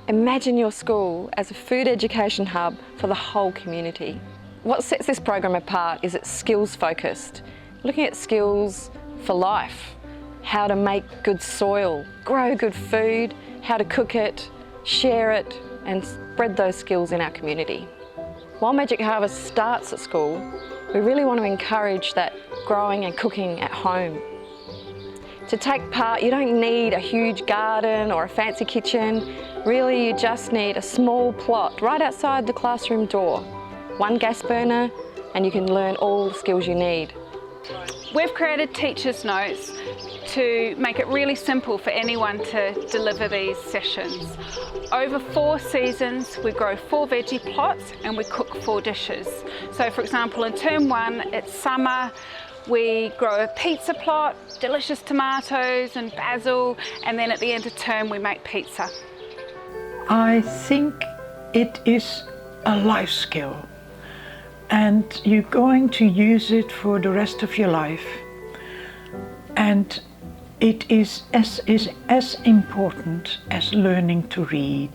Imagine your school as a food education hub for the whole community. What sets this program apart is it's skills focused, looking at skills for life, how to make good soil, grow good food, how to cook it, share it and spread those skills in our community. While Magic Harvest starts at school, we really want to encourage that growing and cooking at home. To take part, you don't need a huge garden or a fancy kitchen. Really, you just need a small plot right outside the classroom door, one gas burner, and you can learn all the skills you need. We've created teachers' notes to make it really simple for anyone to deliver these sessions. Over 4 seasons, we grow 4 veggie plots and we cook 4 dishes. So for example, in term 1, it's summer, we grow a pizza plot, delicious tomatoes and basil, and then at the end of term, we make pizza. I think it is a life skill, and you're going to use it for the rest of your life. And it is as important as learning to read.